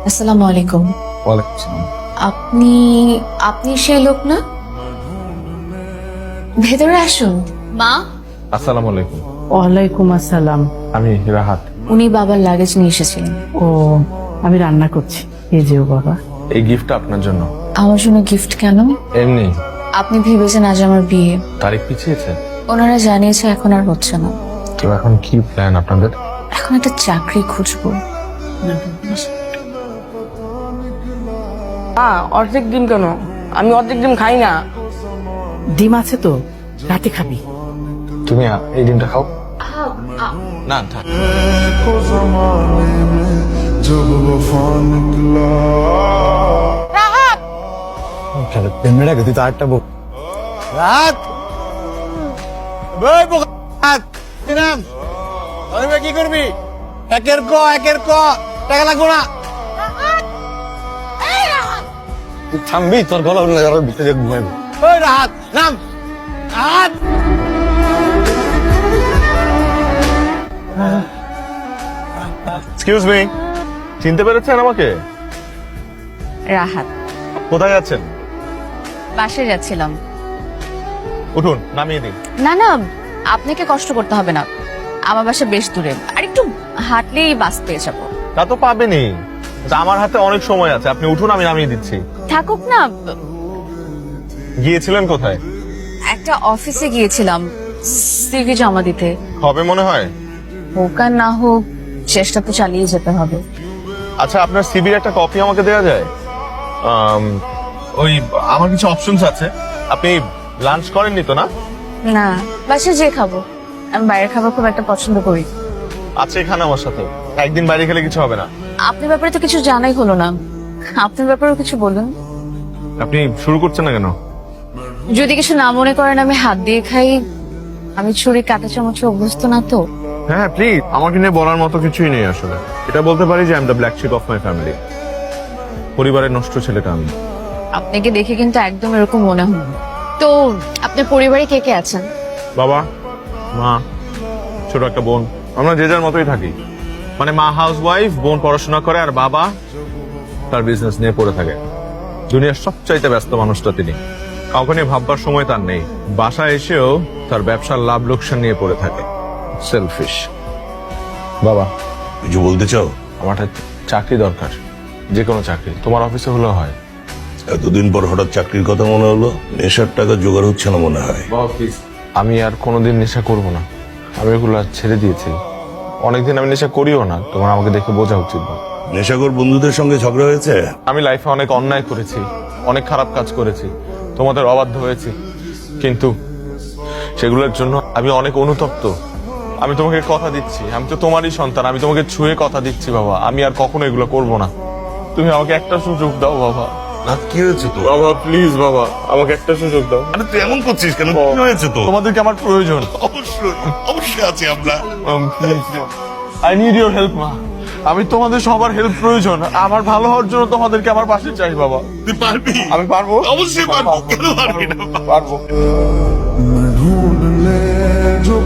আসসালামু আলাইকুম। ওয়ালাইকুম আসসালাম। আপনি আপনি সেই লোক না? ভেতরে আসুন। মা, আসসালামু আলাইকুম। ওয়ালাইকুম আসসালাম। আমি রাহাত। উনি বাবার লাগেজ নিয়ে এসেছিলেন। ও, আমি রান্না করছি। এই যে ও বাবা। এই গিফটটা আপনার জন্য। আমার জন্য গিফট কেন? এমনি আপনি ভেবেছেন আজ আমার বিয়ে। তারিখ পিছিয়েছে ওনারা জানিয়েছে এখন আর হচ্ছে না। তো এখন কি প্ল্যান আপনাদের? এখন একটা চাকরি খুঁজবো। অর্ধেক ডিম কেন? আমি অর্ধেক ডিম খাই না। ডিম আছে তো, রাতে খাবি। তুমি এই ডিমটা খাও। না থাক। তুই তো আটটা বক রাত কি করবি? একের ক টাকা লাগবো না। তুই থামবি, তোর গলা ভিতরে ঘুমাইবি। ওই রাত নাম রাত। এক্সকিউজ মি, চিনতে পেরেছেন আমাকে? রাহাত। কোথায় যাচ্ছেন? বাসে যাচ্ছিলাম। উঠুন, নামিয়ে দিন। না না, আপনাকে কষ্ট করতে হবে না। আমার বাসা বেশ দূরে, আর একটু হাঁটলেই বাস পেয়ে যাবো। তা তো পাবেনই। আমার হাতে অনেক সময় আছে, আপনি উঠুন, আমি নামিয়ে দিচ্ছি। থাকুক না। গিয়েছিলেন কোথায়? একটা অফিসে গিয়েছিলাম সিভি জমা দিতে। হবে মনে হয়। হোক আর না হোক, চেষ্টা তো চালিয়ে যেতে হবে। আচ্ছা, আপনার সিভির একটা কপি আমাকে দেওয়া যায়? ওই আমার কিছু অপশনস আছে। আপনি লাঞ্চ করেননি তো না? না, বাসে যে খাবো। আমি বাইরের খাবার খুব একটা পছন্দ করি। আছে এখানে আমার সাথে। একদিন বাইরে খেলে কিছু হবে না। আপনার ব্যাপারে তো কিছু জানাই হলো না। আপনার ব্যাপারেও কিছু বলুন। আপনি শুরু করছেন না কেন? যদি কিছু না মনে করেন, আমি হাত দিয়ে খাই। আমি ছুরি কাঁটা চামচে অভ্যস্ত না তো। হ্যাঁ প্লিজ, আমাকে নিয়ে বলার মতো কিছুই নেই আসলে। এটা বলতে পারি যে I am the black sheep of my family. পরিবারের নষ্ট ছেলেটা আমি। আপনাকে দেখে কিন্তু একদম এরকম মনে হয় না। তো আপনার পরিবারে কে কে আছেন? বাবা, মা, ছোট একটা বোন। আমরা যে যার মতোই থাকি। মানে মা হাউস ওয়াইফ, বোন পড়াশোনা করে, আর বাবা তার বিজনেস নিয়ে পড়ে থাকে। দুনিয়ার সবচাইতে ব্যস্ত মানুষটা তিনি। কাউকে নিয়ে ভাববার সময় তার নেই। বাসায় এসেও তার ব্যবসার লাভ লোকসান নিয়ে পড়ে থাকে। সেলফিশ। বাবা, কিছু বলতে চাও? আমার একটা চাকরি দরকার, যে কোনো চাকরি। তোমার অফিসে হলেও হয়। এতদিন পর হঠাৎ চাকরির কথা মনে হলো? নেশার টাকা জোগাড় হচ্ছে না মনে হয়। আমি আর কোনোদিন নেশা করব না। আমি এগুলো আর ছেড়ে দিয়েছি। অনেকদিন আমি নেশা করিও না। তোমার আমাকে দেখে বোঝা উচিত না। নেশাখোর বন্ধুদের সঙ্গে ঝগড়া হয়েছে? আমি লাইফে অনেক অন্যায় করেছি, অনেক খারাপ কাজ করেছি, তোমাদের অবাধ্য হয়েছি, কিন্তু সেগুলোর জন্য আমি অনেক অনুতপ্ত। আমি তোমাকে কথা দিচ্ছি, আমি তো তোমারই সন্তান, আমি তোমাকে ছুঁয়ে কথা দিচ্ছি বাবা, আমি আর কখনো এগুলো করব না। তুমি আমাকে একটা সুযোগ দাও বাবা। না, কি হয়েছে তো? বাবা প্লিজ বাবা, আমাকে একটা সুযোগ দাও। আরে তুই এমন করছিস কেন? কি হয়েছে তো? তোমাদেরকে আমার প্রয়োজন। অবশ্যই অবশ্যই আছি আমরা। আই নিড ইউর হেল্প মা। আমি তোমাদের সবার হেল্প প্রয়োজন। আমার ভালো হওয়ার জন্য তোমাদেরকে আমার পাশে চাই বাবা। তুই পারবি? আমি পারবো, অবশ্যই পারবো। কেন পারবি না? পারবো। मैं ढूंढ ले जो